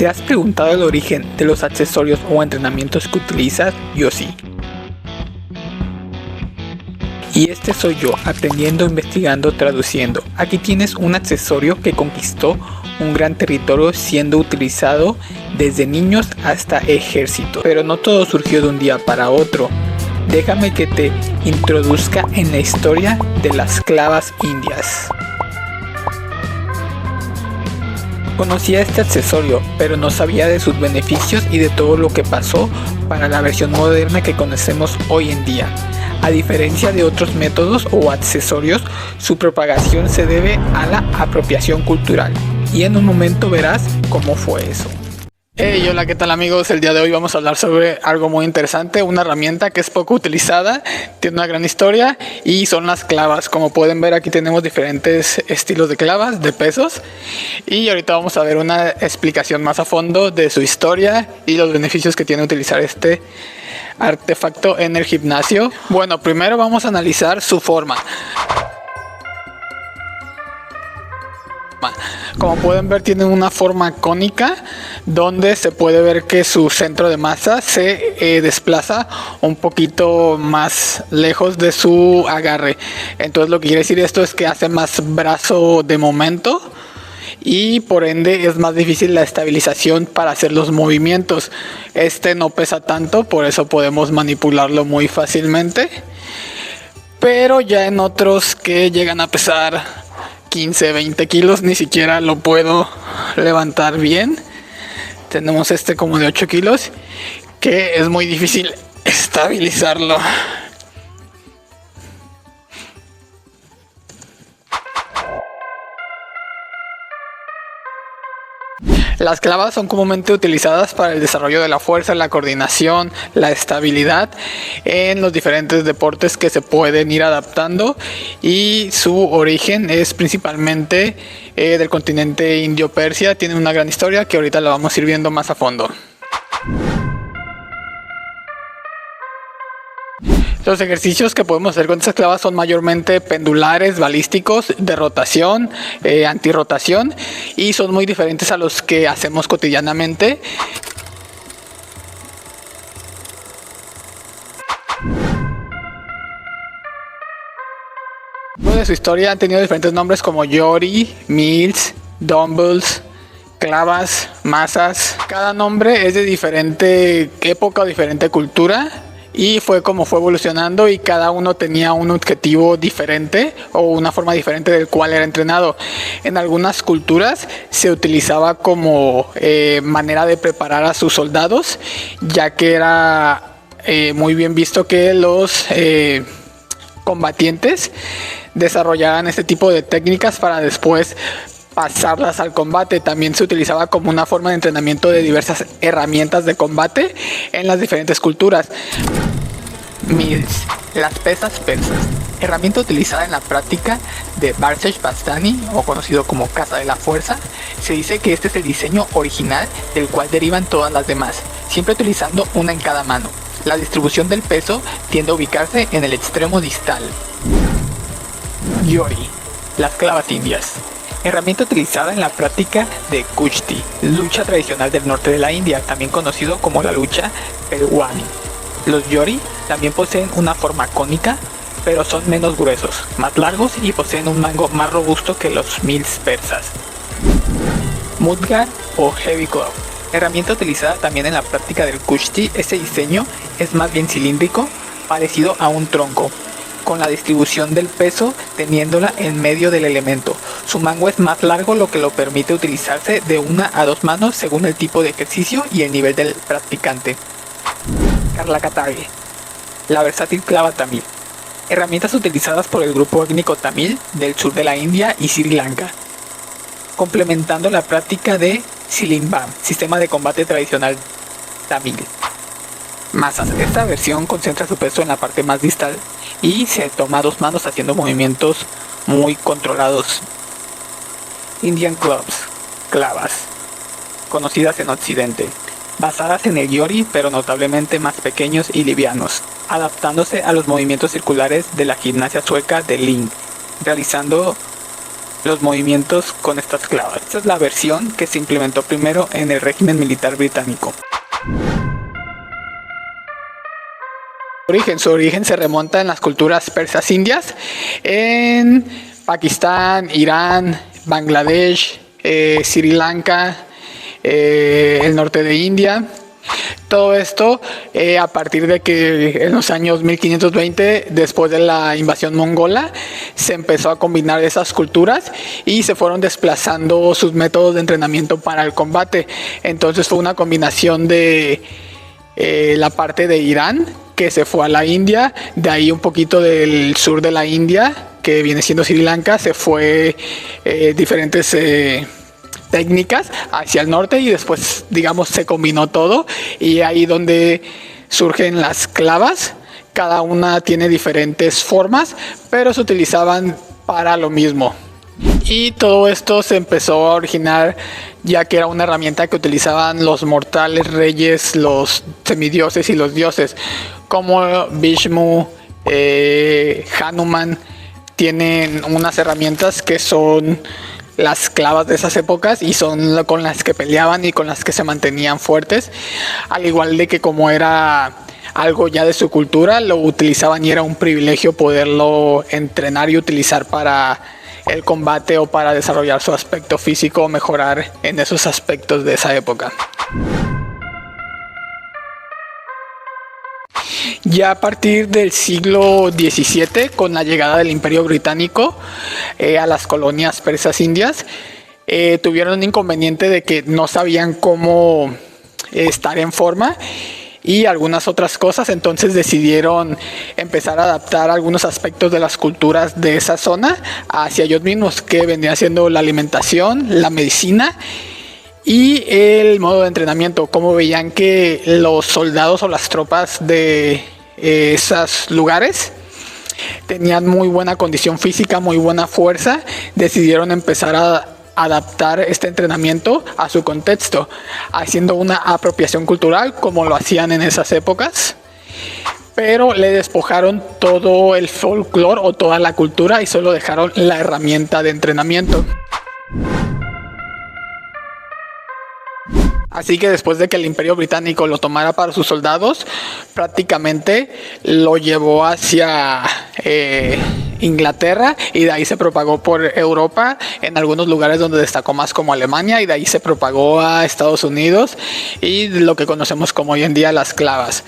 ¿Te has preguntado el origen de los accesorios o entrenamientos que utilizas? Yo sí. Y este soy yo, aprendiendo, investigando, traduciendo. Aquí tienes un accesorio que conquistó un gran territorio siendo utilizado desde niños hasta ejércitos. Pero no todo surgió de un día para otro. Déjame que te introduzca en la historia de las clavas indias. Conocía este accesorio, pero no sabía de sus beneficios y de todo lo que pasó para la versión moderna que conocemos hoy en día. A diferencia de otros métodos o accesorios, su propagación se debe a la apropiación cultural. Y en un momento verás cómo fue eso. Hey, hola, ¿qué tal amigos? El día de hoy vamos a hablar sobre algo muy interesante, una herramienta que es poco utilizada, tiene una gran historia y son las clavas. Como pueden ver, aquí tenemos diferentes estilos de clavas, de pesos, y ahorita vamos a ver una explicación más a fondo de su historia y los beneficios que tiene utilizar este artefacto en el gimnasio. Bueno, primero vamos a analizar su forma. Como pueden ver, tiene una forma cónica donde se puede ver que su centro de masa se desplaza un poquito más lejos de su agarre. Entonces lo que quiere decir esto es que hace más brazo de momento y por ende es más difícil la estabilización para hacer los movimientos. Este no pesa tanto, por eso podemos manipularlo muy fácilmente, pero ya en otros que llegan a pesar 15-20 kilos ni siquiera lo puedo levantar bien. Tenemos este como de 8 kilos que es muy difícil estabilizarlo. Las clavas son comúnmente utilizadas para el desarrollo de la fuerza, la coordinación, la estabilidad en los diferentes deportes que se pueden ir adaptando, y su origen es principalmente del continente indio-persia. Tiene una gran historia que ahorita la vamos a ir viendo más a fondo. Los ejercicios que podemos hacer con estas clavas son mayormente pendulares, balísticos, de rotación, antirrotación, y son muy diferentes a los que hacemos cotidianamente. De su historia han tenido diferentes nombres como Yori, Mills, Dumbbells, clavas, masas. Cada nombre es de diferente época o diferente cultura, y fue como fue evolucionando, y cada uno tenía un objetivo diferente o una forma diferente del cual era entrenado. En algunas culturas se utilizaba como manera de preparar a sus soldados, ya que era muy bien visto que los combatientes desarrollaban este tipo de técnicas para después pasarlas al combate. También se utilizaba como una forma de entrenamiento de diversas herramientas de combate en las diferentes culturas. Mills, las pesas persas, herramienta utilizada en la práctica de Barsesh Bastani, o conocido como Casa de la Fuerza. Se dice que este es el diseño original del cual derivan todas las demás, siempre utilizando una en cada mano. La distribución del peso tiende a ubicarse en el extremo distal. Yori, las clavas indias, herramienta utilizada en la práctica de Kushti, lucha tradicional del norte de la India, también conocido como la lucha Pelwani. Los Yori también poseen una forma cónica, pero son menos gruesos, más largos y poseen un mango más robusto que los Mills persas. Mudgar o Heavy Club, herramienta utilizada también en la práctica del Kushti. Este diseño es más bien cilíndrico, parecido a un tronco, con la distribución del peso teniéndola en medio del elemento. Su mango es más largo, lo que lo permite utilizarse de una a dos manos según el tipo de ejercicio y el nivel del practicante. Karlakatage, la versátil clava tamil, herramientas utilizadas por el grupo étnico tamil del sur de la India y Sri Lanka, complementando la práctica de Silimbam, sistema de combate tradicional tamil. Masas, esta versión concentra su peso en la parte más distal y se toma a dos manos haciendo movimientos muy controlados. Indian Clubs, clavas, conocidas en Occidente, basadas en el Yori pero notablemente más pequeños y livianos, adaptándose a los movimientos circulares de la gimnasia sueca de Ling, realizando los movimientos con estas clavas. Esta es la versión que se implementó primero en el régimen militar británico. Su origen se remonta en las culturas persas indias, en Pakistán, Irán, Bangladesh, Sri Lanka, el norte de India. Todo esto a partir de que en los años 1520, después de la invasión mongola, se empezó a combinar esas culturas y se fueron desplazando sus métodos de entrenamiento para el combate. Entonces fue una combinación de la parte de Irán, que se fue a la India, de ahí un poquito del sur de la India, que viene siendo Sri Lanka, se fue diferentes técnicas hacia el norte y después, digamos, se combinó todo, y ahí donde surgen las clavas. Cada una tiene diferentes formas, pero se utilizaban para lo mismo. Y todo esto se empezó a originar ya que era una herramienta que utilizaban los mortales reyes, los semidioses y los dioses, como Vishnu, Hanuman. Tienen unas herramientas que son las clavas de esas épocas y son con las que peleaban y con las que se mantenían fuertes, al igual de que como era algo ya de su cultura, lo utilizaban y era un privilegio poderlo entrenar y utilizar para el combate o para desarrollar su aspecto físico o mejorar en esos aspectos de esa época. Ya a partir del siglo XVII, con la llegada del Imperio Británico a las colonias persas indias, tuvieron un inconveniente de que no sabían cómo estar en forma y algunas otras cosas, entonces decidieron empezar a adaptar algunos aspectos de las culturas de esa zona hacia ellos mismos, que vendría siendo la alimentación, la medicina y el modo de entrenamiento. Como veían que los soldados o las tropas de esos lugares tenían muy buena condición física, muy buena fuerza, decidieron empezar a adaptar este entrenamiento a su contexto, haciendo una apropiación cultural como lo hacían en esas épocas, pero le despojaron todo el folclore o toda la cultura y solo dejaron la herramienta de entrenamiento. Así que después de que el Imperio Británico lo tomara para sus soldados, prácticamente lo llevó hacia Inglaterra y de ahí se propagó por Europa en algunos lugares donde destacó más, como Alemania, y de ahí se propagó a Estados Unidos y lo que conocemos como hoy en día las clavas.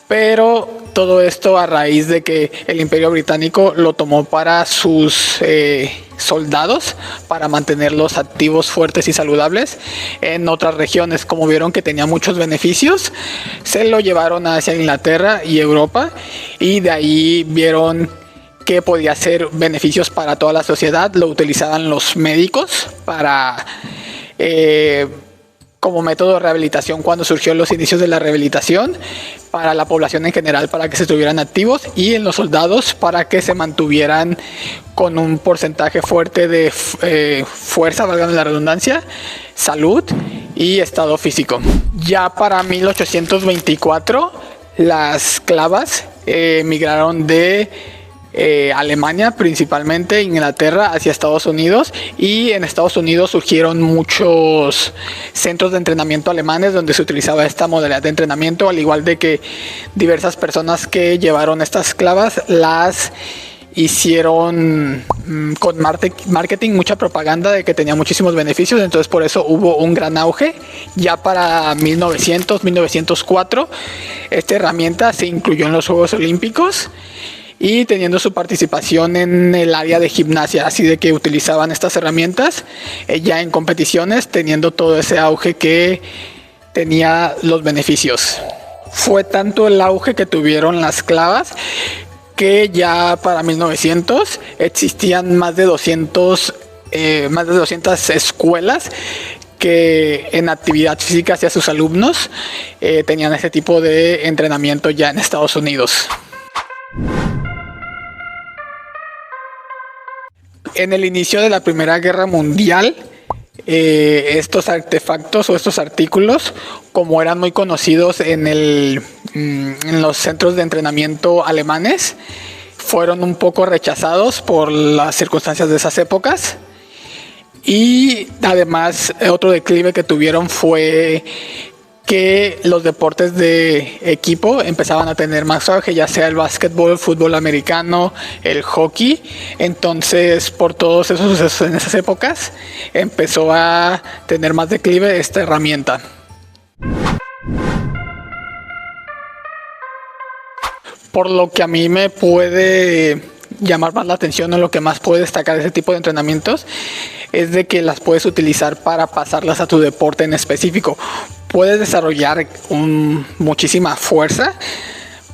Pero todo esto a raíz de que el Imperio Británico lo tomó para sus soldados, para mantenerlos activos, fuertes y saludables en otras regiones. Como vieron que tenía muchos beneficios, se lo llevaron hacia Inglaterra y Europa, y de ahí vieron que podía ser beneficios para toda la sociedad. Lo utilizaban los médicos para como método de rehabilitación cuando surgió los inicios de la rehabilitación, para la población en general para que se estuvieran activos, y en los soldados para que se mantuvieran con un porcentaje fuerte de fuerza, valga la redundancia, salud y estado físico. Ya para 1824 las clavas migraron de Alemania, principalmente Inglaterra, hacia Estados Unidos, y en Estados Unidos surgieron muchos centros de entrenamiento alemanes donde se utilizaba esta modalidad de entrenamiento, al igual de que diversas personas que llevaron estas clavas las hicieron con marketing, mucha propaganda de que tenía muchísimos beneficios. Entonces por eso hubo un gran auge. Ya para 1904 esta herramienta se incluyó en los Juegos Olímpicos y teniendo su participación en el área de gimnasia, así de que utilizaban estas herramientas ya en competiciones, teniendo todo ese auge que tenía los beneficios. Fue tanto el auge que tuvieron las clavas que ya para 1900 existían más de 200 escuelas que en actividad física hacia sus alumnos tenían ese tipo de entrenamiento ya en Estados Unidos. En el inicio de la Primera Guerra Mundial, estos artefactos o estos artículos, como eran muy conocidos en los centros de entrenamiento alemanes, fueron un poco rechazados por las circunstancias de esas épocas Y además otro declive que tuvieron fue que los deportes de equipo empezaban a tener más auge, ya sea el básquetbol, el fútbol americano, el hockey. Entonces, por todos esos sucesos en esas épocas, empezó a tener más declive esta herramienta. Por lo que a mí me puede llamar más la atención, o lo que más puede destacar de ese tipo de entrenamientos, es de que las puedes utilizar para pasarlas a tu deporte en específico. Puedes desarrollar muchísima fuerza,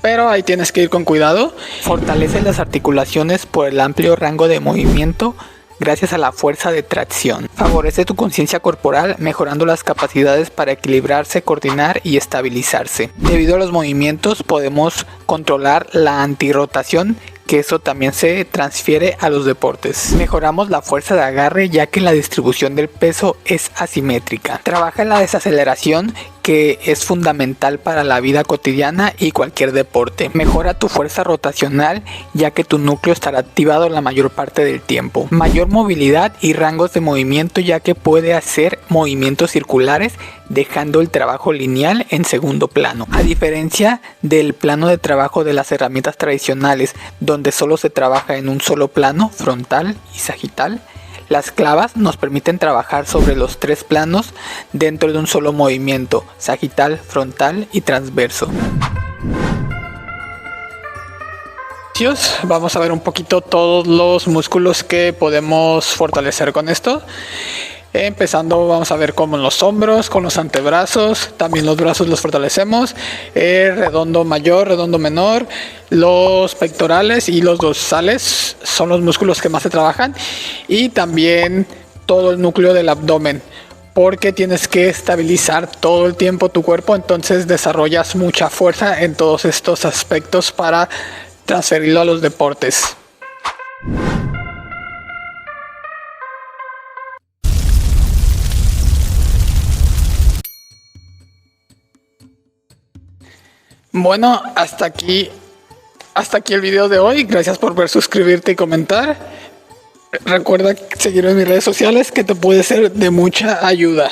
pero ahí tienes que ir con cuidado. Fortalece las articulaciones por el amplio rango de movimiento gracias a la fuerza de tracción. Favorece tu conciencia corporal, mejorando las capacidades para equilibrarse, coordinar y estabilizarse. Debido a los movimientos podemos controlar la antirrotación, que eso también se transfiere a los deportes. Mejoramos la fuerza de agarre, ya que la distribución del peso es asimétrica. Trabaja en la desaceleración, que es fundamental para la vida cotidiana y cualquier deporte. Mejora tu fuerza rotacional, ya que tu núcleo estará activado la mayor parte del tiempo. Mayor movilidad y rangos de movimiento, ya que puede hacer movimientos circulares, dejando el trabajo lineal en segundo plano. A diferencia del plano de trabajo de las herramientas tradicionales, donde solo se trabaja en un solo plano, frontal y sagital, las clavas nos permiten trabajar sobre los tres planos dentro de un solo movimiento: sagital, frontal y transverso. Vamos a ver un poquito todos los músculos que podemos fortalecer con esto. Empezando, vamos a ver como los hombros, con los antebrazos, también los brazos los fortalecemos, redondo mayor, redondo menor, los pectorales y los dorsales son los músculos que más se trabajan, y también todo el núcleo del abdomen, porque tienes que estabilizar todo el tiempo tu cuerpo, entonces desarrollas mucha fuerza en todos estos aspectos para transferirlo a los deportes. Bueno, hasta aquí el video de hoy. Gracias por ver, suscribirte y comentar. Recuerda seguirme en mis redes sociales, que te puede ser de mucha ayuda.